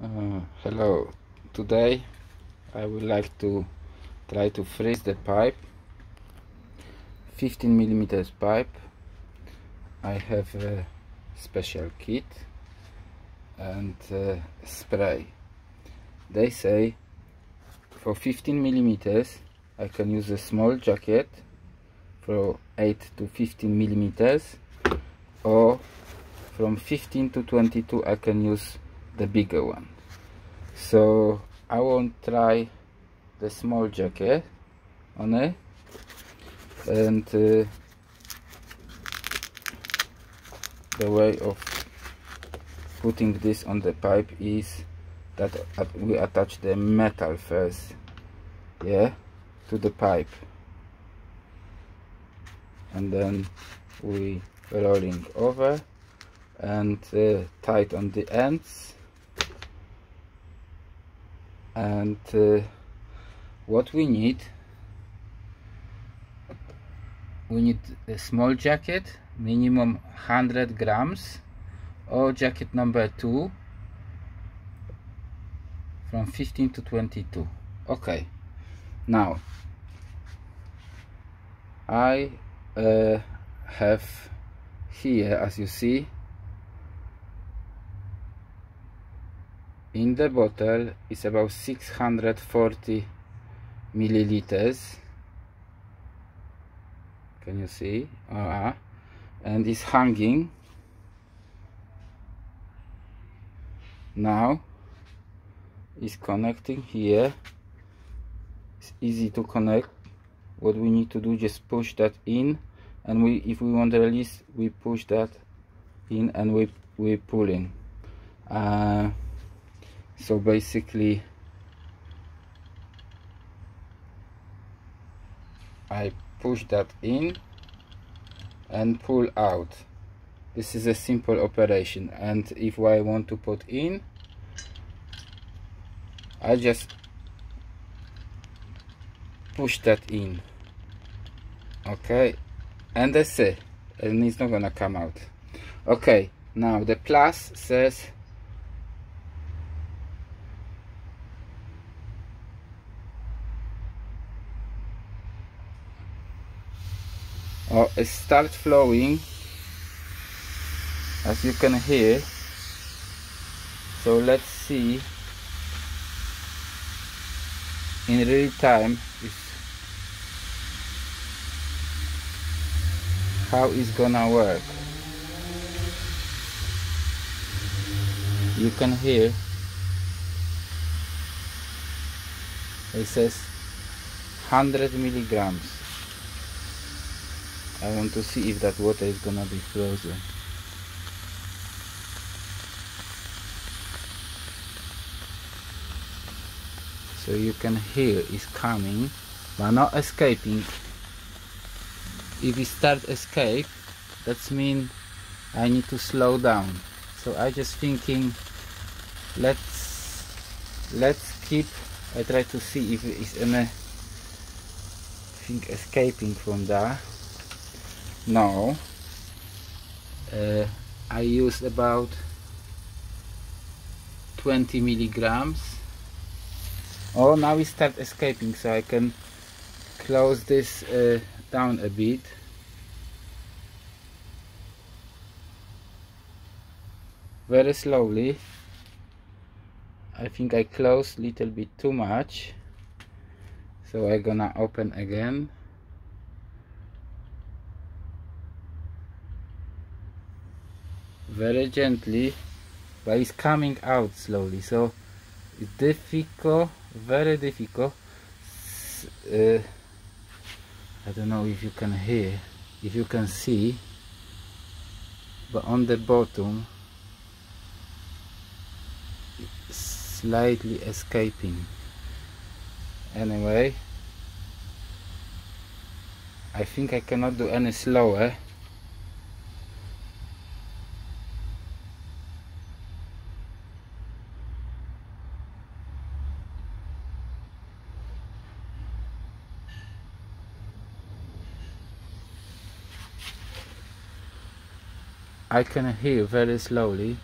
Hello. Today I would like to try to freeze the pipe, 15 millimeters pipe. I have a special kit and spray. They say for 15 millimeters I can use a small jacket for 8 to 15 millimeters, or from 15 to 22 I can use the bigger one. So I won't try the small jacket on it, and the way of putting this on the pipe is that we attach the metal first, yeah, to the pipe, and then we rolling over and tight on the ends. And what we need a small jacket, minimum 100 grams, or jacket number 2 from 15 to 22. Okay, now I have here, as you see, in the bottle is about 640 milliliters. Can you see? And it's hanging. Now it's connecting here. It's easy to connect. What we need to do, just push that in, and if we want to release, we push that in and we pulling. So basically I push that in and pull out. This is a simple operation, and if I want to put in, I just push that in. Okay, and that's it, and it's not gonna come out. Okay, now the plus says it starts flowing, as you can hear. So let's see in real time how it's gonna work. You can hear it says 100 milligrams. I want to see if that water is gonna be frozen. So you can hear it's coming but not escaping. If it starts escape, that means I need to slow down. So I just thinking, let's keep. I try to see if it's anything escaping from there. No, I used about 20 milligrams. Oh, now it starts escaping, so I can close this down a bit. Very slowly. I think I closed a little bit too much, so I'm gonna open again. Very gently, but it's coming out slowly, so it's difficult, very difficult. I don't know if you can hear, if you can see, but on the bottom it's slightly escaping. Anyway, I think I cannot do any slower. I can hear very slowly.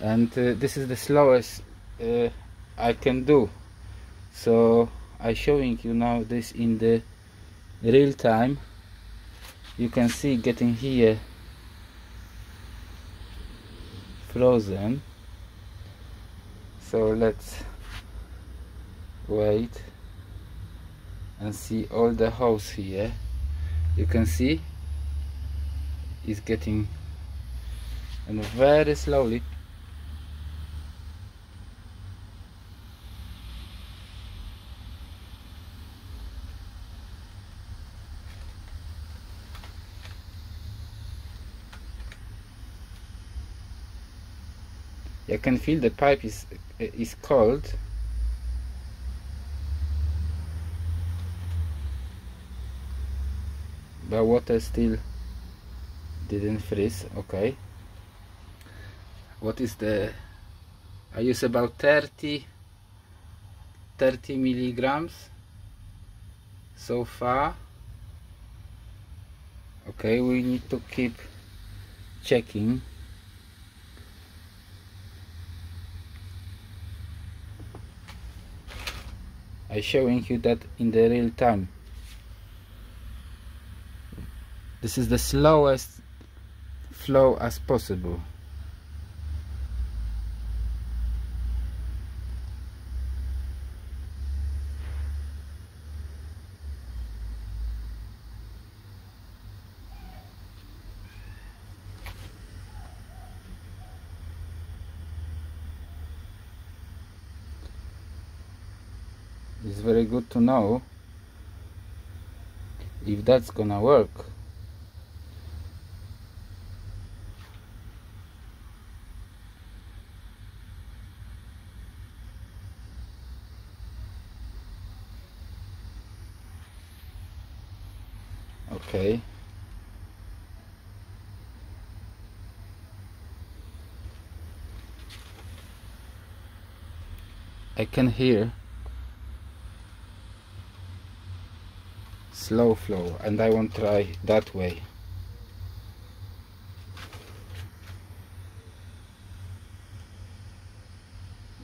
and this is the slowest I can do. So I'm showing you now this in the real time. You can see getting here frozen. So let's wait and see all the holes here. You can see it's getting, and very slowly. I can feel the pipe is cold. But water still didn't freeze. Okay. What is the, I use about 30 milligrams so far. Okay, we need to keep checking. I'm showing you that in the real time. This is the slowest flow as possible. It's very good to know if that's gonna work. Okay. I can hear slow flow, and I won't try that way.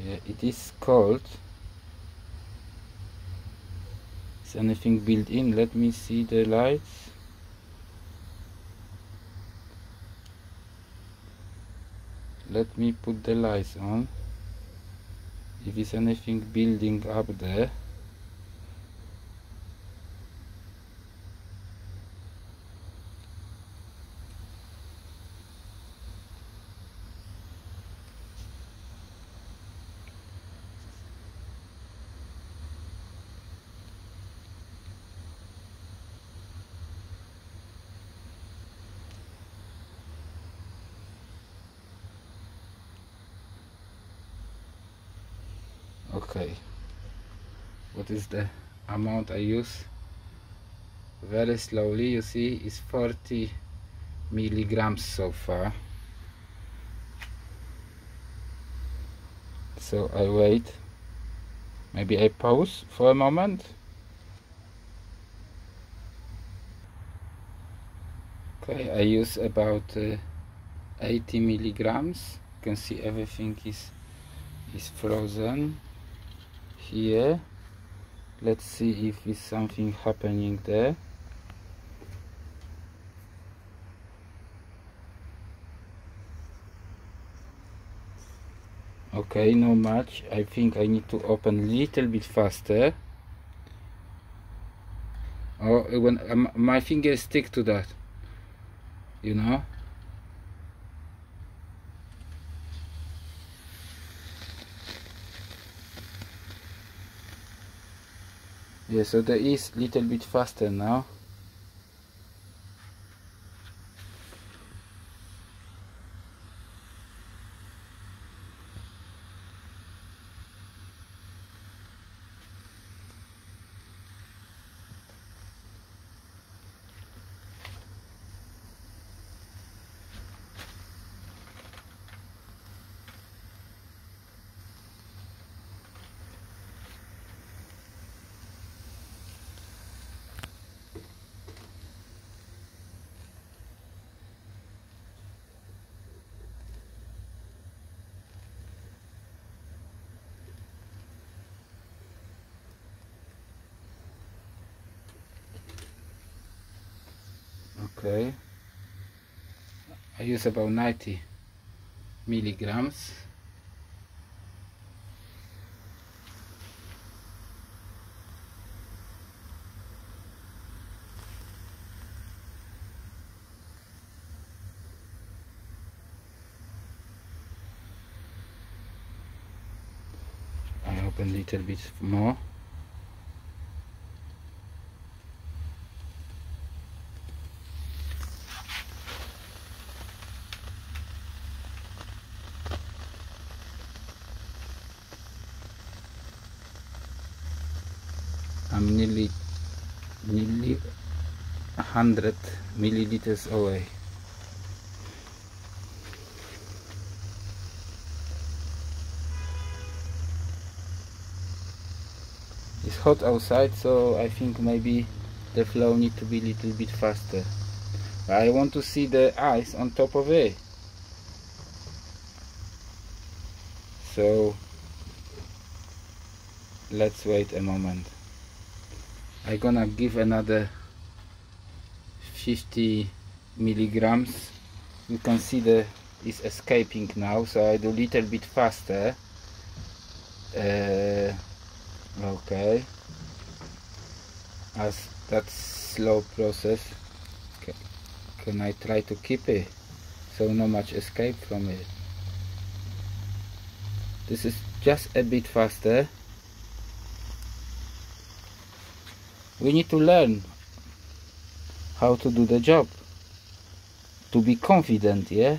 Yeah, it is cold. Is anything built in? Let me see the lights. Let me put the lights on. If there's anything building up there. Okay, what is the amount I use? Very slowly, you see, is 40 milligrams so far. So I wait. Maybe I pause for a moment. Okay, I use about 80 milligrams. You can see everything is frozen here. Let's see if there's something happening there. Okay, not much. I think I need to open a little bit faster. Or when my fingers stick to that, you know. Yeah, so there is a little bit faster now. Okay, I use about 90 milligrams. I open a little bit more. I'm nearly 100 milliliters away. It's hot outside, so I think maybe the flow needs to be a little bit faster. I want to see the ice on top of it. So let's wait a moment. I'm gonna give another 50 milligrams. You can see the is escaping now, so I do a little bit faster. Okay, as that's slow process. Can I try to keep it so no much escape from it? This is just a bit faster. We need to learn how to do the job, to be confident. Yeah,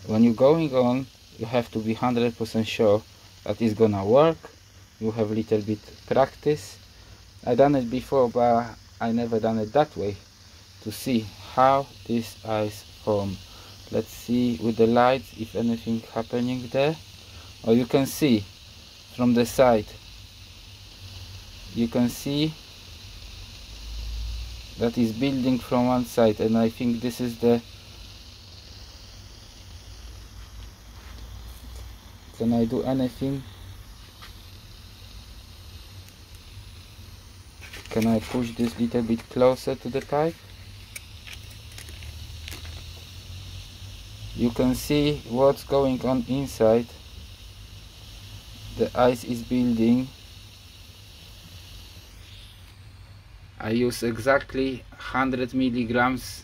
when you're going on, you have to be 100% sure that it's gonna work. You have a little bit practice. I done it before, but I never done it that way, to see how this ice form. Let's see with the lights if anything happening there. Or you can see from the side, you can see that is building from one side, and I think this is the, can I do anything? Can I push this little bit closer to the pipe? You can see what's going on inside. The ice is building. I use exactly 100 milligrams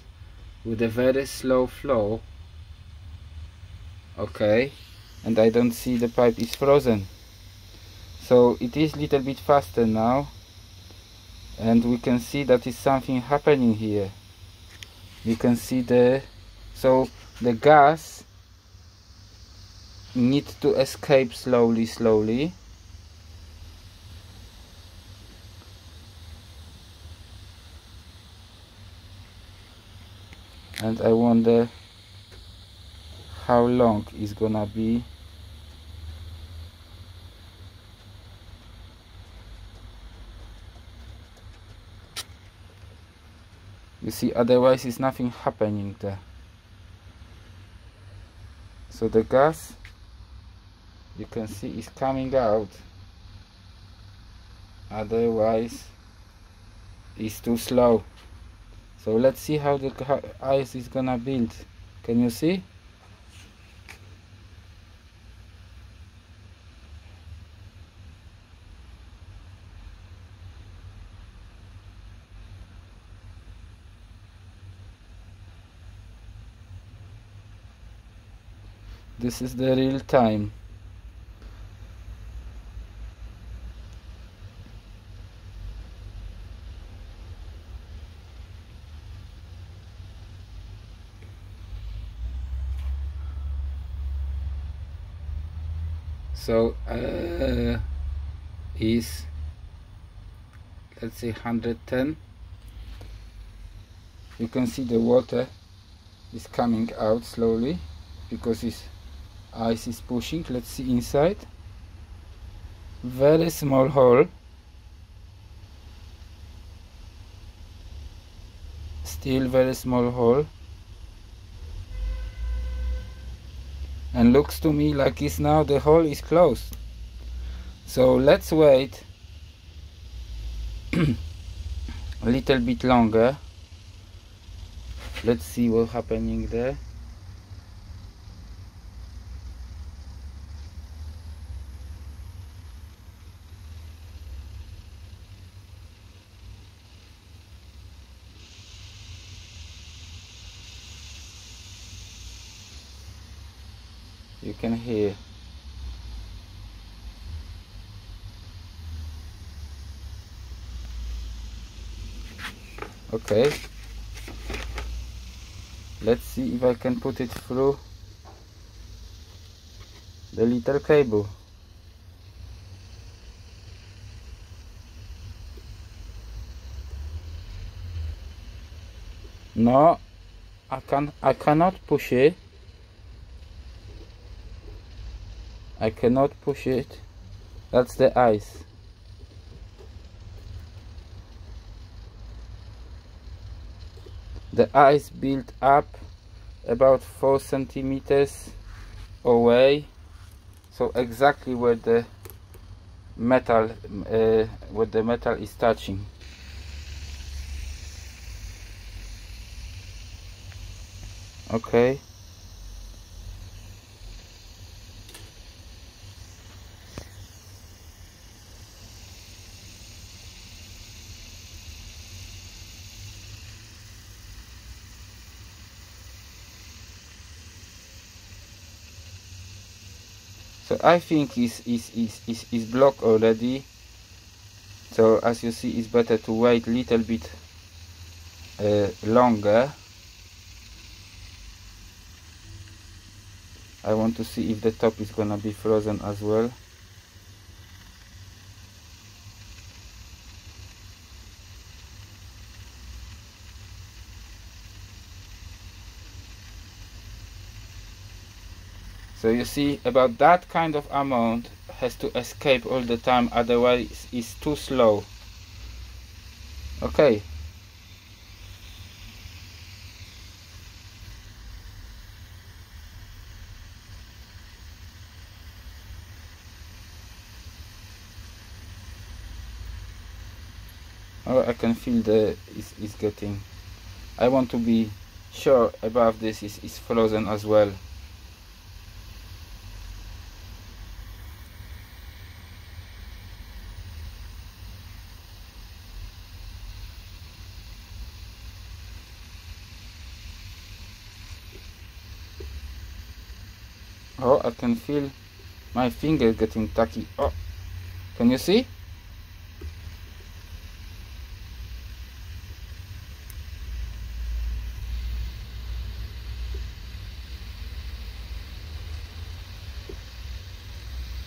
with a very slow flow. Okay, and I don't see the pipe is frozen. So it is a little bit faster now, and we can see that is something happening here. You can see so the gas needs to escape slowly. And I wonder how long it's gonna be. You see, otherwise is nothing happening there. So the gas, you can see, is coming out. Otherwise it's too slow. So let's see how the ice is gonna build. Can you see? This is the real time. So is, let's say, 110. You can see the water is coming out slowly because this ice is pushing. Let's see inside. Very small hole. Still very small hole. And looks to me like it's now the hole is closed. So let's wait a little bit longer Let's see what's happening there. You can hear. Okay. Let's see if I can put it through the little cable. No, I cannot push it. I cannot push it. That's the ice. The ice built up about 4 centimeters away, so exactly where the metal is touching. Okay. So I think is blocked already. So as you see, it's better to wait a little bit longer. I want to see if the top is gonna be frozen as well. So you see, about that kind of amount has to escape all the time, otherwise it's too slow. Okay. Oh, I can feel it's getting. I want to be sure above this is frozen as well. Oh, I can feel my finger getting tacky. Oh, can you see?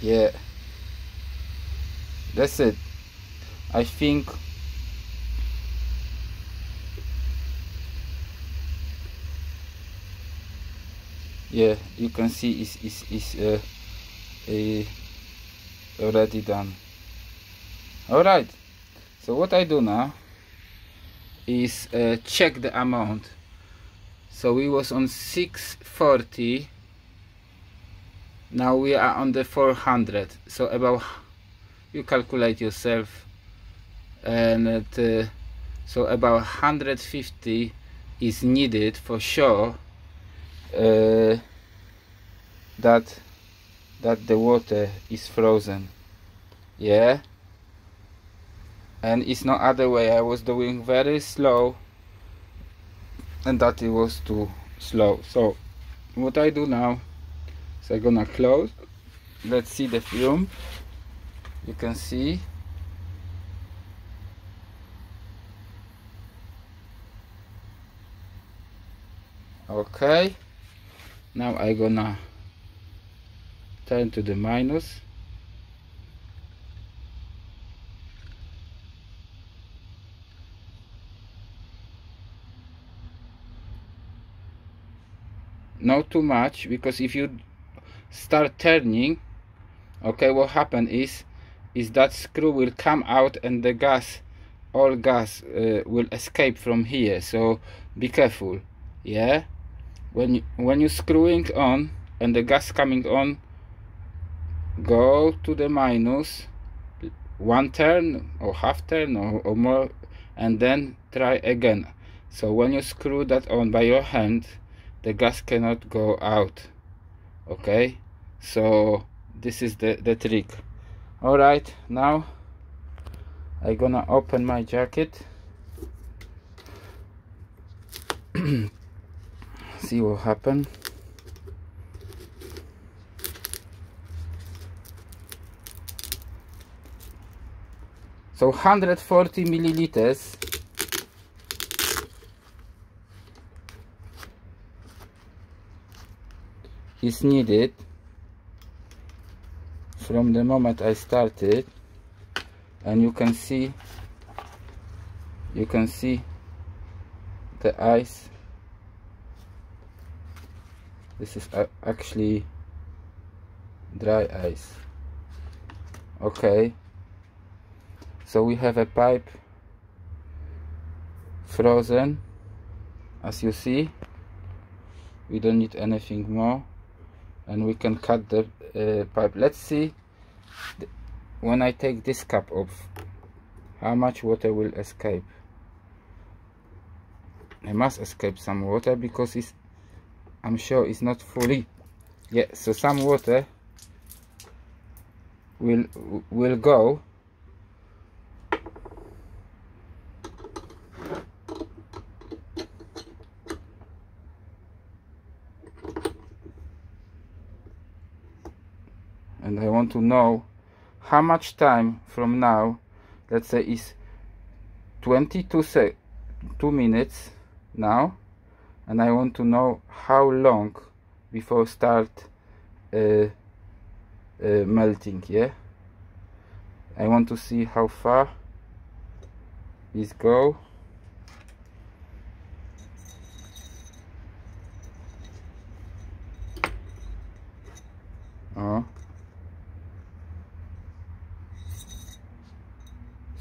Yeah, that's it. I think yeah, you can see it's already done. Alright, so what I do now is check the amount. So we was on 640, now we are on the 400, so about, you calculate yourself, and so about 150 is needed for sure that the water is frozen. Yeah, and it's no other way. I was doing very slow and that it was too slow. So what I do now is I'm gonna close. Let's see the film. You can see okay. Now I'm gonna turn to the minus. Not too much, because if you start turning, okay, what happen is that screw will come out and the gas, all gas will escape from here. So be careful. Yeah, when you screwing on and the gas coming on, go to the minus one turn or half turn or more, and then try again. So when you screw that on by your hand, the gas cannot go out. Okay, so this is the trick. All right, now I'm gonna open my jacket. See what happened. So 140 milliliters is needed from the moment I started, and you can see the ice. This is actually dry ice. Okay, so we have a pipe frozen, as you see. We don't need anything more, and we can cut the pipe. Let's see when I take this cap off how much water will escape. I must escape some water because I'm sure it's not fully. Yeah, so some water will go. And I want to know how much time from now. Let's say it's 2 minutes now, and I want to know how long before start melting. Yeah, I want to see how far is go.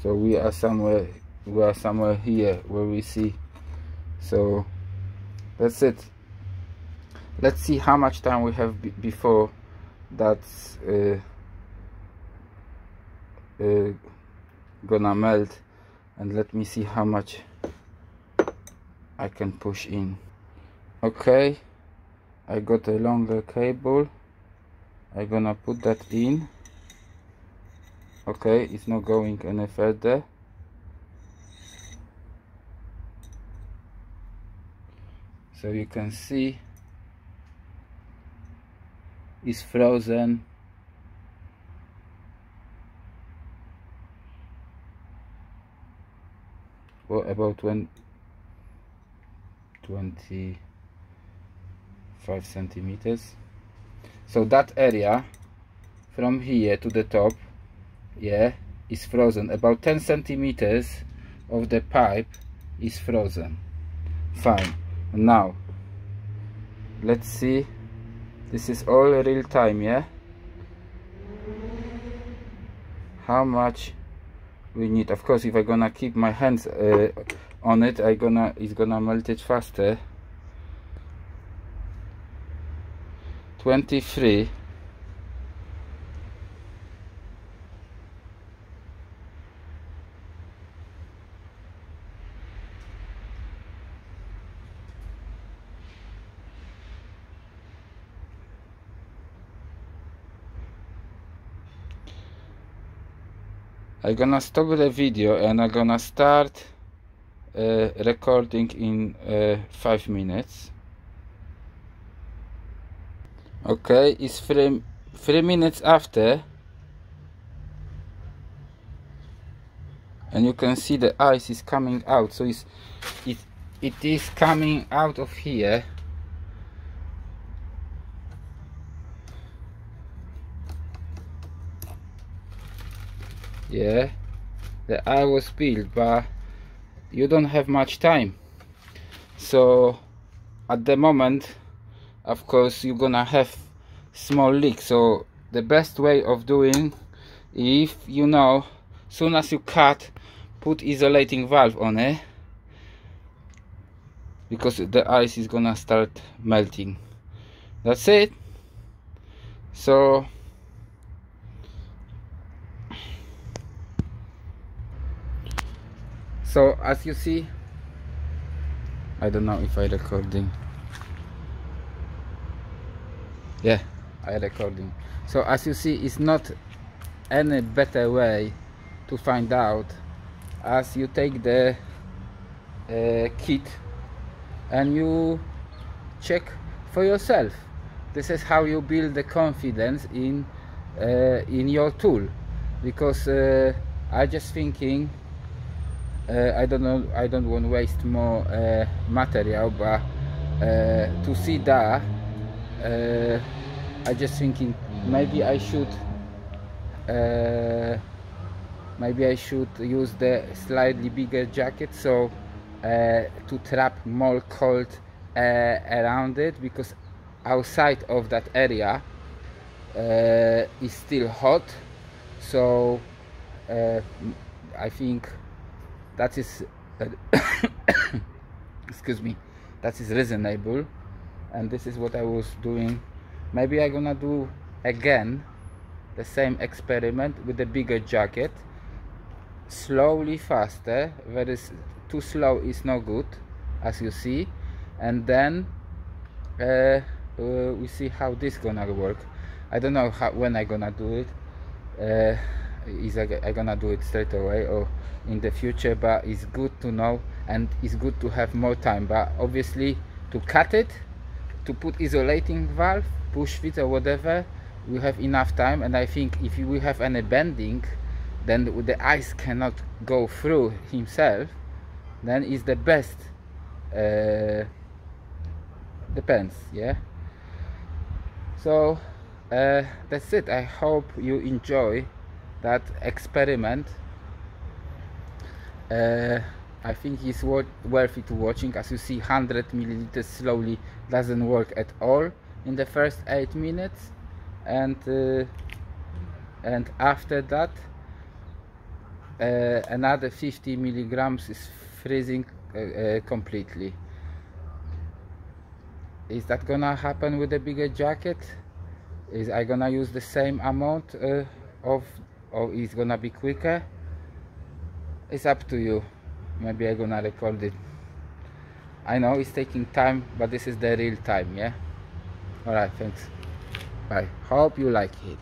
So we are somewhere here where we see. So that's it. Let's see how much time we have before that's gonna melt, and let me see how much I can push in. Okay, I got a longer cable. I'm gonna put that in. Okay, it's not going any further. So you can see it's frozen. Well, about 25 centimeters. So that area from here to the top, yeah, is frozen. About 10 centimeters of the pipe is frozen. Fine. Now let's see. This is all real time, yeah. How much we need? Of course, if I'm gonna keep my hands on it, it's gonna melt it faster. 23. I'm gonna stop the video and I'm gonna start recording in 5 minutes. Okay, it's 3 minutes after, and you can see the ice is coming out. So it is coming out of here. Yeah, the ice was peeled, but you don't have much time. So at the moment, of course, you're gonna have small leak. So the best way of doing, if you know, soon as you cut, put isolating valve on it, because the ice is gonna start melting. That's it. So as you see, I don't know if I recording. Yeah, I recording. So as you see, it's not any better way to find out as you take the kit and you check for yourself. This is how you build the confidence in your tool, because I just thinking I don't know, I don't want to waste more material, but to see that I just thinking maybe I should use the slightly bigger jacket, so to trap more cold around it, because outside of that area is still hot. So I think that is excuse me, that is reasonable, and this is what I was doing. Maybe I'm gonna do again the same experiment with the bigger jacket, slowly faster. Too slow is no good, as you see, and then we see how this gonna work. I don't know when I gonna do it. Is I gonna do it straight away or in the future, but it's good to know, and it's good to have more time. But obviously to cut it, to put isolating valve, push fit or whatever, we have enough time. And I think if we have any bending, then the ice cannot go through himself, then it's the best. Depends, yeah. So that's it. I hope you enjoy that experiment. I think it's worth it watching. As you see, 100 milliliters slowly doesn't work at all in the first 8 minutes, and after that another 50 milligrams is freezing completely. Is that gonna happen with the bigger jacket? Is I gonna use the same amount or is gonna be quicker? It's up to you. Maybe I'm gonna record it. I know it's taking time, but this is the real time, yeah. Alright, thanks, bye. Hope you like it.